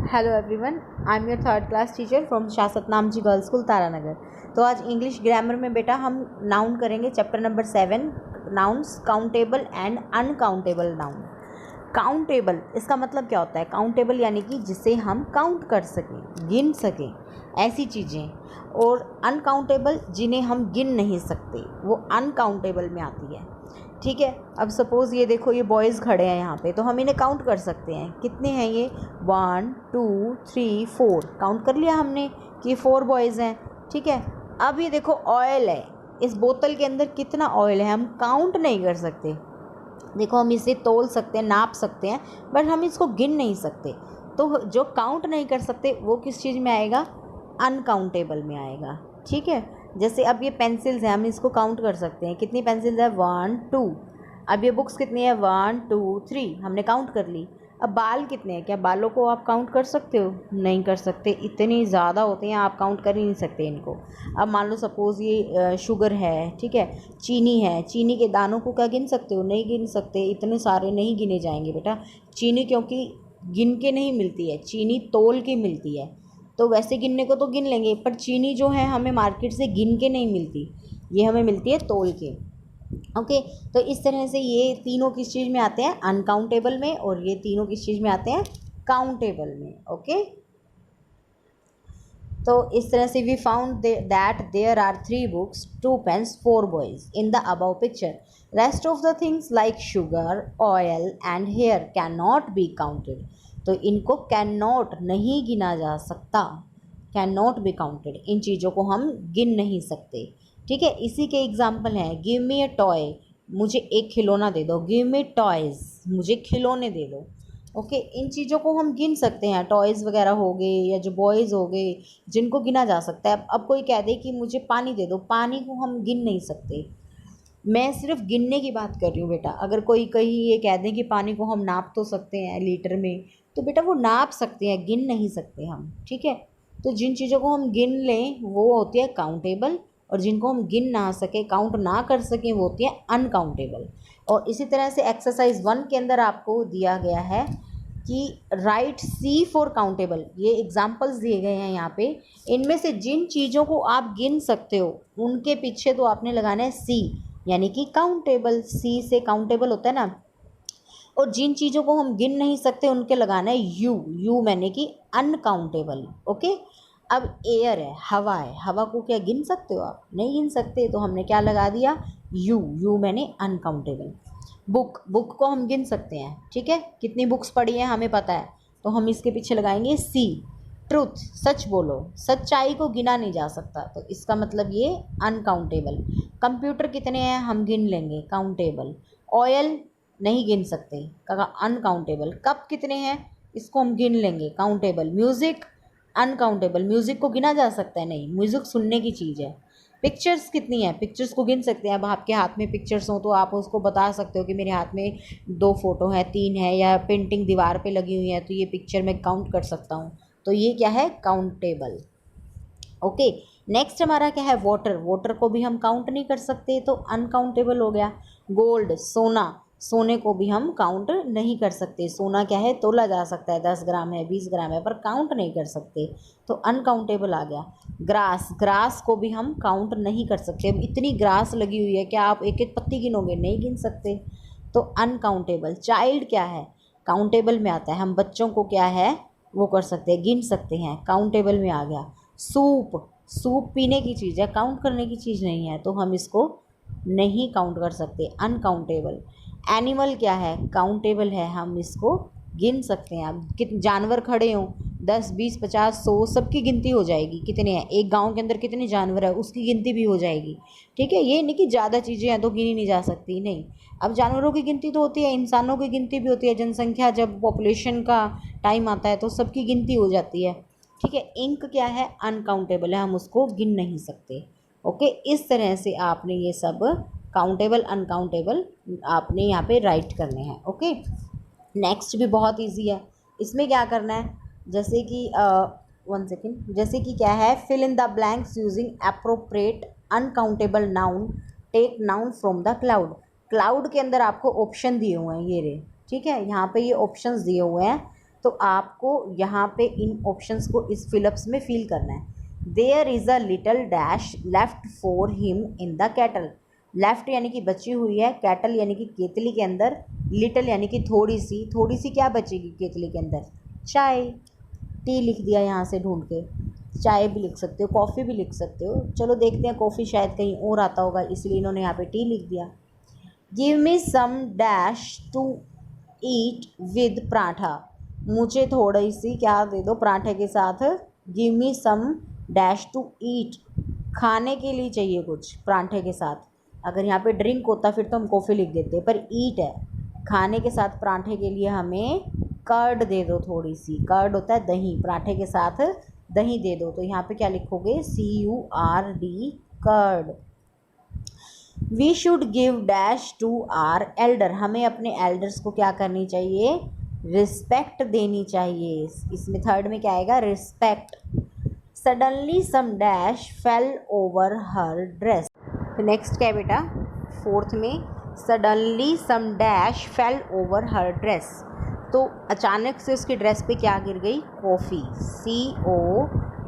Hello everyone, I am your third class teacher from शासत नामजी girls school Taranagar. तो आज इंग्लिश ग्रामर में बेटा हम नाउन करेंगे chapter number 7, nouns, countable and uncountable noun. Countable इसका मतलब क्या होता है? काउंटेबल यानी कि जिसे हम काउंट कर सकें, गिन सकें, ऐसी चीज़ें। और अनकाउंटेबल जिन्हें हम गिन नहीं सकते, वो अनकाउंटेबल में आती है। ठीक है, अब सपोज़ ये देखो, ये बॉयज़ खड़े हैं यहाँ पे, तो हम इन्हें काउंट कर सकते हैं। कितने हैं ये? 1 2 3 4 काउंट कर लिया हमने कि 4 बॉयज़ हैं। ठीक है, अब ये देखो ऑयल है, इस बोतल के अंदर कितना ऑयल है हम काउंट नहीं कर सकते। देखो, हम इसे तोल सकते हैं, नाप सकते हैं, बट हम इसको गिन नहीं सकते। तो जो काउंट नहीं कर सकते वो किस चीज़ में आएगा? अनकाउंटेबल में आएगा। ठीक है, जैसे अब ये पेंसिल्स हैं, हम इसको काउंट कर सकते हैं। कितनी पेंसिल्स है? 1 2। अब ये बुक्स कितनी है? 1 2 3, हमने काउंट कर ली। अब बाल कितने हैं? क्या बालों को आप काउंट कर सकते हो? नहीं कर सकते, इतनी ज़्यादा होते हैं, आप काउंट कर ही नहीं सकते इनको। अब मान लो सपोज़ ये शुगर है, ठीक है, चीनी है, चीनी के दानों को क्या गिन सकते हो? नहीं गिन सकते, इतने सारे नहीं गिने जाएंगे बेटा। चीनी क्योंकि गिन के नहीं मिलती है, चीनी तोल के मिलती है। तो वैसे गिनने को तो गिन लेंगे, पर चीनी जो है हमें मार्केट से गिन के नहीं मिलती, ये हमें मिलती है तोल के। ओके, तो इस तरह से ये तीनों किस चीज़ में आते हैं? अनकाउंटेबल में। और ये तीनों किस चीज़ में आते हैं? काउंटेबल में। ओके, तो इस तरह से we found that there are 3 books, 2 pens, 4 boys in the above picture. Rest of the things like sugar, oil and hair can not be counted. तो इनको कैन नॉट, नहीं गिना जा सकता, कैन नॉट बी काउंटेड, इन चीज़ों को हम गिन नहीं सकते। ठीक है, इसी के एग्जाम्पल हैं, गिव मी अ टॉय, मुझे एक खिलौना दे दो। गिव मी टॉयज़, मुझे खिलौने दे दो। ओके, इन चीज़ों को हम गिन सकते हैं, टॉयज़ वगैरह हो गए या जो बॉयज़ हो गए, जिनको गिना जा सकता है। अब कोई कह दे कि मुझे पानी दे दो, पानी को हम गिन नहीं सकते। मैं सिर्फ गिनने की बात कर रही हूँ बेटा। अगर कोई कहीं ये कह दे कि पानी को हम नाप तो सकते हैं लीटर में, तो बेटा वो नाप सकते हैं, गिन नहीं सकते हम। ठीक है, तो जिन चीज़ों को हम गिन लें वो होती है काउंटेबल, और जिनको हम गिन ना सके, काउंट ना कर सकें, वो होती है अनकाउंटेबल। और इसी तरह से एक्सरसाइज 1 के अंदर आपको दिया गया है कि राइट सी फॉर काउंटेबल। ये एग्जाम्पल्स दिए गए हैं यहाँ पे, इनमें से जिन चीज़ों को आप गिन सकते हो उनके पीछे तो आपने लगाना है सी, यानी कि काउंटेबल। सी से काउंटेबल होता है ना। और जिन चीज़ों को हम गिन नहीं सकते उनके लगाना है यू, यू मैंने कि अनकाउंटेबल। ओके, अब एयर है, हवा है, हवा को क्या गिन सकते हो आप? नहीं गिन सकते, तो हमने क्या लगा दिया? यू, यू मैंने अनकाउंटेबल। बुक, बुक को हम गिन सकते हैं। ठीक है, कितनी बुक्स पढ़ी हैं हमें पता है, तो हम इसके पीछे लगाएंगे सी। ट्रूथ, सच बोलो, सच्चाई को गिना नहीं जा सकता, तो इसका मतलब ये अनकाउंटेबल। कंप्यूटर कितने हैं? हम गिन लेंगे, काउंटेबल। ऑयल नहीं गिन सकते, अनकाउंटेबल। कप कितने हैं? इसको हम गिन लेंगे, काउंटेबल। म्यूज़िक अनकाउंटेबल, म्यूज़िक को गिना जा सकता है? नहीं, म्यूज़िक सुनने की चीज़ है। पिक्चर्स कितनी हैं? पिक्चर्स को गिन सकते हैं। अब आपके हाथ में पिक्चर्स हो तो आप उसको बता सकते हो कि मेरे हाथ में 2 फोटो हैं, 3 है, या पेंटिंग दीवार पे लगी हुई है, तो ये पिक्चर मैं काउंट कर सकता हूँ। तो ये क्या है? काउंटेबल। ओके, नेक्स्ट हमारा क्या है? वाटर, वाटर को भी हम काउंट नहीं कर सकते, तो अनकाउंटेबल हो गया। गोल्ड, सोना, सोने को भी हम काउंट नहीं कर सकते। सोना क्या है? तोला जा सकता है, 10 ग्राम है, 20 ग्राम है, पर काउंट नहीं कर सकते, तो अनकाउंटेबल आ गया। ग्रास, ग्रास को भी हम काउंट नहीं कर सकते। अब इतनी ग्रास लगी हुई है, क्या आप एक एक पत्ती गिनोगे? नहीं गिन सकते, तो अनकाउंटेबल। चाइल्ड क्या है? काउंटेबल में आता है। हम बच्चों को क्या है वो कर सकते हैं, गिन सकते हैं, काउंटेबल में आ गया। सूप, सूप पीने की चीज़ है, काउंट करने की चीज़ नहीं है, तो हम इसको नहीं काउंट कर सकते, अनकाउंटेबल। एनिमल क्या है? काउंटेबल है, हम इसको गिन सकते हैं। अब कितने जानवर खड़े हों, 10 20 50 100, सबकी गिनती हो जाएगी। कितने हैं एक गांव के अंदर, कितने जानवर है उसकी गिनती भी हो जाएगी। ठीक है, ये नहीं कि ज़्यादा चीज़ें हैं तो गिनी नहीं जा सकती, नहीं। अब जानवरों की गिनती तो होती है, इंसानों की गिनती भी होती है, जनसंख्या जब पॉपुलेशन का टाइम आता है तो सबकी गिनती हो जाती है। ठीक है, इंक क्या है? अनकाउंटेबल है, हम उसको गिन नहीं सकते। ओके, इस तरह से आपने ये सब काउंटेबल अनकाउंटेबल आपने यहाँ पे राइट करने हैं। ओके, नेक्स्ट भी बहुत इजी है। इसमें क्या करना है, जैसे कि 1 सेकेंड, जैसे कि क्या है, fill in the blanks using appropriate uncountable noun, take noun from the cloud. Cloud के अंदर आपको ऑप्शन दिए हुए हैं, ये रे। ठीक है, यहाँ पे ये ऑप्शंस दिए हुए हैं, तो आपको यहाँ पे इन ऑप्शंस को इस फिलअप्स में फिल करना है। There is a little dash left for him in the cattle. Left यानी कि बची हुई है, कैटल यानी कि केतली के अंदर, लिटल यानी कि थोड़ी सी क्या बचेगी केतली के अंदर? चाय। टी लिख दिया यहाँ से ढूंढ के, चाय भी लिख सकते हो, कॉफ़ी भी लिख सकते हो। चलो देखते हैं, कॉफ़ी शायद कहीं और आता होगा इसलिए इन्होंने यहाँ पे टी लिख दिया। Give me some dash to eat with paratha. मुझे थोड़ी सी क्या दे दो पराठे के साथ। Give me some dash to eat, खाने के लिए चाहिए कुछ पराठे के साथ। अगर यहाँ पे ड्रिंक होता फिर तो हम कॉफ़ी लिख देते, पर ईट है, खाने के साथ पराठे के लिए हमें कर्ड दे दो थोड़ी सी। कर्ड होता है दही, पराठे के साथ दही दे दो। तो यहाँ पे क्या लिखोगे? CURD, curd. We should give dash to our elder. हमें अपने एल्डर्स को क्या करनी चाहिए? रिस्पेक्ट देनी चाहिए। इसमें थर्ड में क्या आएगा? Respect. Suddenly some dash fell over her dress. तो नेक्स्ट क्या है बेटा? फोर्थ में suddenly some dash fell over her dress. तो अचानक से उसकी ड्रेस पे क्या गिर गई? कॉफ़ी।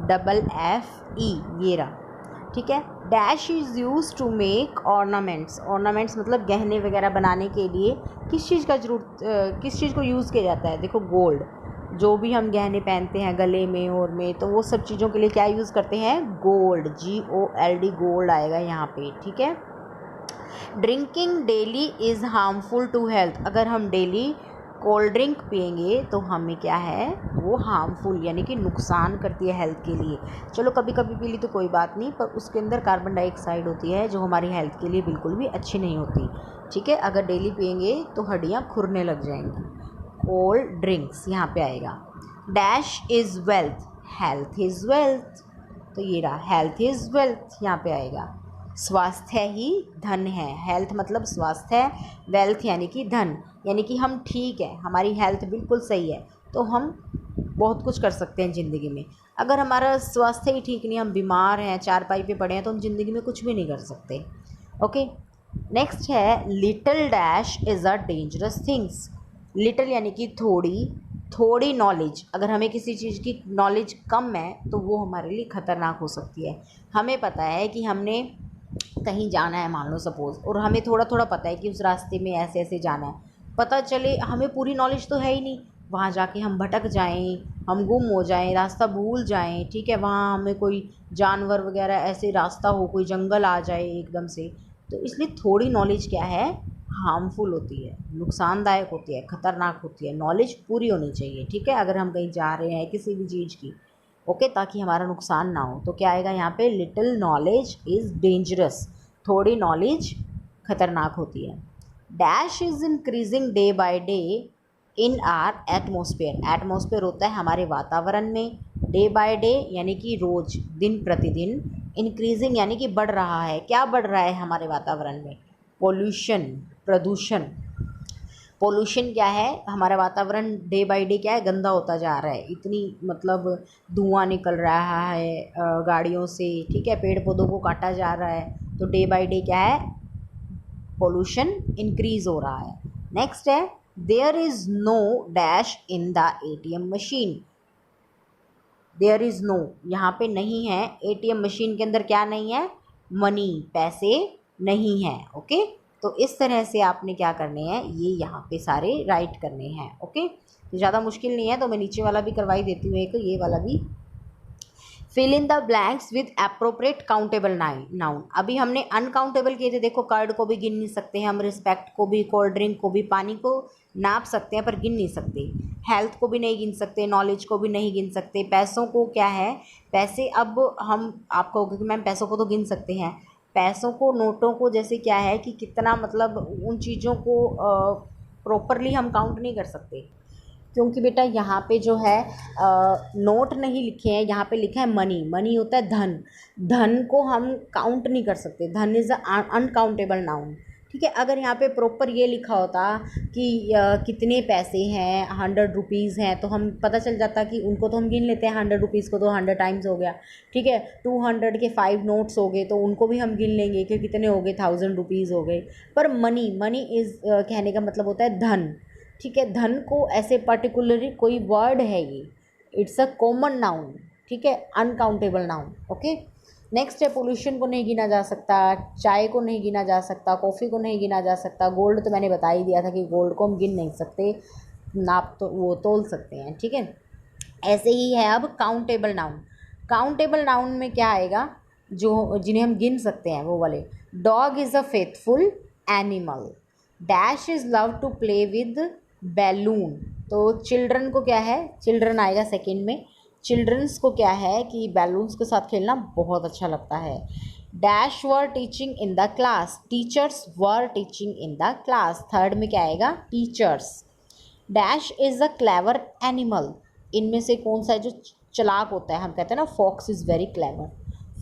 COFFE, ये रहा। ठीक है। Dash is use to make ornaments. Ornaments मतलब गहने वगैरह बनाने के लिए किस चीज़ को यूज़ किया जाता है? देखो, गोल्ड। जो भी हम गहने पहनते हैं गले में और में, तो वो सब चीज़ों के लिए क्या यूज़ करते हैं? गोल्ड। GOLD, गोल्ड आएगा यहाँ पे। ठीक है। Drinking daily is harmful to health. अगर हम डेली कोल्ड ड्रिंक पियेंगे तो हमें क्या है? वो हार्मफुल यानी कि नुकसान करती है हेल्थ के लिए। चलो कभी कभी पी ली तो कोई बात नहीं, पर उसके अंदर कार्बन डाइऑक्साइड होती है जो हमारी हेल्थ के लिए बिल्कुल भी अच्छी नहीं होती। ठीक है। अगर डेली पियेंगे तो हड्डियाँ खुरने लग जाएंगी। कोल्ड ड्रिंक्स यहाँ पे आएगा। Dash is wealth, health is wealth. तो ये रहा, हेल्थ इज़ वेल्थ यहाँ पे आएगा। स्वास्थ्य ही धन है। हेल्थ मतलब स्वास्थ्य, वेल्थ यानी कि धन, यानी कि हम ठीक है, हमारी हेल्थ बिल्कुल सही है तो हम बहुत कुछ कर सकते हैं ज़िंदगी में। अगर हमारा स्वास्थ्य ही ठीक नहीं, हम बीमार हैं, चारपाई पे पड़े हैं, तो हम ज़िंदगी में कुछ भी नहीं कर सकते। ओके। नेक्स्ट है little dash is a dangerous things. Little यानी कि थोड़ी नॉलेज। अगर हमें किसी चीज़ की नॉलेज कम है तो वो हमारे लिए ख़तरनाक हो सकती है। हमें पता है कि हमने कहीं जाना है, मान लो सपोज़, और हमें थोड़ा थोड़ा पता है कि उस रास्ते में ऐसे ऐसे जाना है। पता चले हमें पूरी नॉलेज तो है ही नहीं, वहाँ जाके हम भटक जाएं, हम गुम हो जाएं, रास्ता भूल जाएं। ठीक है। वहाँ हमें कोई जानवर वगैरह ऐसे रास्ता हो, कोई जंगल आ जाए एकदम से, तो इसलिए थोड़ी नॉलेज क्या है? हार्मफुल होती है, नुकसानदायक होती है, ख़तरनाक होती है। नॉलेज पूरी होनी चाहिए। ठीक है। अगर हम कहीं जा रहे हैं किसी भी चीज़ की, ओके, ताकि हमारा नुकसान ना हो। तो क्या आएगा यहाँ पे? Little knowledge is dangerous. थोड़ी नॉलेज खतरनाक होती है। Dash is increasing day by day in are atmosphere. Atmosphere होता है हमारे वातावरण में। डे बाय डे यानी कि रोज़, दिन प्रतिदिन। इंक्रीजिंग यानी कि बढ़ रहा है। क्या बढ़ रहा है हमारे वातावरण में? पोल्यूशन, प्रदूषण। पोल्यूशन क्या है? हमारा वातावरण डे बाय डे क्या है? गंदा होता जा रहा है। इतनी मतलब धुआं निकल रहा है गाड़ियों से। ठीक है। पेड़ पौधों को काटा जा रहा है, तो डे बाय डे क्या है? पोल्यूशन इंक्रीज हो रहा है। नेक्स्ट है there is no dash in the ATM machine. There is no, यहाँ पे नहीं है। ATM मशीन के अंदर क्या नहीं है? मनी, पैसे नहीं है। ओके। तो इस तरह से आपने क्या करने हैं? ये यहाँ पे सारे राइट करने हैं। ओके। तो ज़्यादा मुश्किल नहीं है, तो मैं नीचे वाला भी करवाई देती हूँ, एक ये वाला भी। Fill in the blanks with appropriate countable noun. अभी हमने अनकाउंटेबल किए थे। देखो, कर्ड को भी गिन नहीं सकते हैं हम, रिस्पेक्ट को भी, कोल्ड ड्रिंक को भी, पानी को नाप सकते हैं पर गिन नहीं सकते, हेल्थ को भी नहीं गिन सकते, नॉलेज को भी नहीं गिन सकते, पैसों को क्या है? पैसे, अब हम आप कहोगे कि मैम पैसों को तो गिन सकते हैं। पैसों को, नोटों को, जैसे क्या है कि कितना, मतलब उन चीज़ों को प्रॉपरली हम काउंट नहीं कर सकते, क्योंकि बेटा यहाँ पे जो है नोट नहीं लिखे हैं, यहाँ पे लिखा है मनी। मनी होता है धन। धन को हम काउंट नहीं कर सकते। धन इज़ अनकाउंटेबल नाउन। ठीक है। अगर यहाँ पे प्रॉपर ये लिखा होता कि कितने पैसे हैं, 100 रुपीज़ हैं, तो हम पता चल जाता कि उनको तो हम गिन लेते हैं, 100 रुपीज़ को तो 100 टाइम्स हो गया। ठीक है। 200 के 5 नोट्स हो गए तो उनको भी हम गिन लेंगे कि कितने हो गए, 1000 रुपीज़ हो गए। पर मनी, मनी इज़ कहने का मतलब होता है धन। ठीक है, धन को ऐसे पर्टिकुलरली कोई वर्ड है ये, इट्स अ कॉमन नाउन, ठीक है, अनकाउंटेबल नाउन। ओके, नेक्स्ट है पोल्यूशन को नहीं गिना जा सकता, चाय को नहीं गिना जा सकता, कॉफ़ी को नहीं गिना जा सकता, गोल्ड तो मैंने बता ही दिया था कि गोल्ड को हम गिन नहीं सकते, नाप तो वो तोल सकते हैं, ठीक है। ऐसे ही है अब काउंटेबल नाउन। काउंटेबल नाउन में क्या आएगा, जो जिन्हें हम गिन सकते हैं वो वाले, dog is a faithful animal, dash is love to play with balloon. तो चिल्ड्रन को क्या है, चिल्ड्रन आएगा सेकंड में, चिल्ड्रंस को क्या है कि बैलून्स के साथ खेलना बहुत अच्छा लगता है। Dash were teaching in the class, teachers were teaching in the class, third में क्या आएगा, teachers. Dash is a clever animal, इनमें से कौन सा है जो चालाक होता है, हम कहते हैं ना fox is very clever,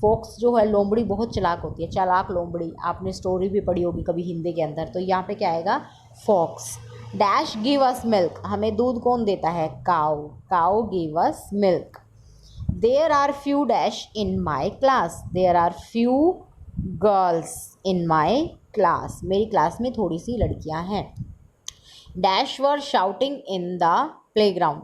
fox जो है लोमड़ी बहुत चालाक होती है, चालाक लोमड़ी, आपने स्टोरी भी पढ़ी होगी कभी हिंदी के अंदर, तो यहाँ पे क्या आएगा, fox. Dash give us milk, हमें दूध कौन देता है, cow, cow give us milk. There are few dash in my class, there are few girls in my class, मेरी क्लास में थोड़ी सी लड़कियां हैं। Dash were shouting in the playground,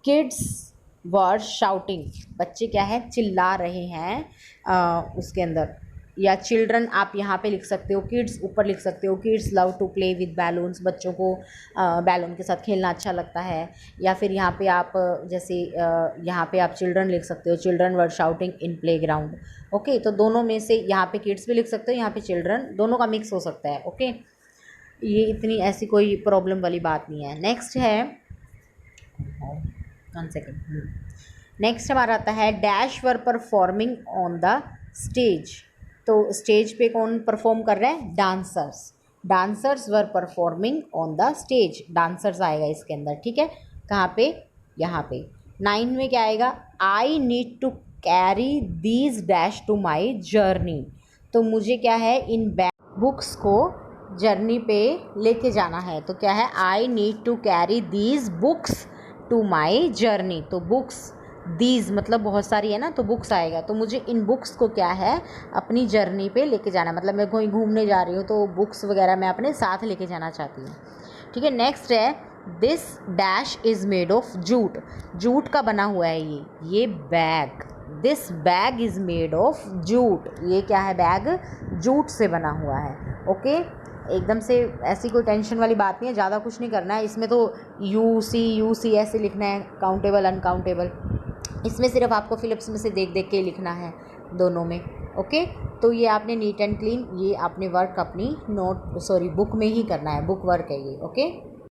kids were shouting, बच्चे क्या है, चिल्ला रहे हैं उसके अंदर, या चिल्ड्रन आप यहाँ पे लिख सकते हो, किड्स ऊपर लिख सकते हो, kids love to play with balloons, बच्चों को बैलून के साथ खेलना अच्छा लगता है। या फिर यहाँ पे आप जैसे यहाँ पे आप चिल्ड्रन लिख सकते हो, children were shouting in play ground. Okay, तो दोनों में से यहाँ पे किड्स भी लिख सकते हो, यहाँ पे चिल्ड्रन, दोनों का मिक्स हो सकता है। ओके, ये इतनी ऐसी कोई प्रॉब्लम वाली बात नहीं है। नेक्स्ट है, वन सेकेंड, नेक्स्ट हमारा आता है dash were performing on the stage, तो स्टेज पे कौन परफॉर्म कर रहा है, dancers, dancers were performing on the stage, dancers आएगा इसके अंदर, ठीक है, कहाँ पे, यहाँ पे। 9 में क्या आएगा, I need to carry these dash to my journey, तो मुझे क्या है, इन बुक्स को जर्नी पे लेके जाना है, तो क्या है, I need to carry these books to my journey, तो बुक्स, दीज मतलब बहुत सारी है ना, तो बुक्स आएगा, तो मुझे इन बुक्स को क्या है, अपनी जर्नी पे लेके जाना, मतलब मैं कहीं घूमने जा रही हूँ तो बुक्स वगैरह मैं अपने साथ लेके जाना चाहती हूँ, ठीक है। नेक्स्ट है, this dash is made of jute, jute का बना हुआ है ये bag, this bag is made of jute, ये क्या है, बैग जूट से बना हुआ है। ओके, एकदम से ऐसी कोई टेंशन वाली बात नहीं है, ज़्यादा कुछ नहीं करना है इसमें, तो यू सी ऐसे लिखना है, काउंटेबल अनकाउंटेबल, इसमें सिर्फ आपको फिलिप्स में से देख देख के लिखना है दोनों में। ओके, तो ये आपने नीट एंड क्लीन, ये आपने वर्क अपनी बुक में ही करना है, बुक वर्क है ये। ओके।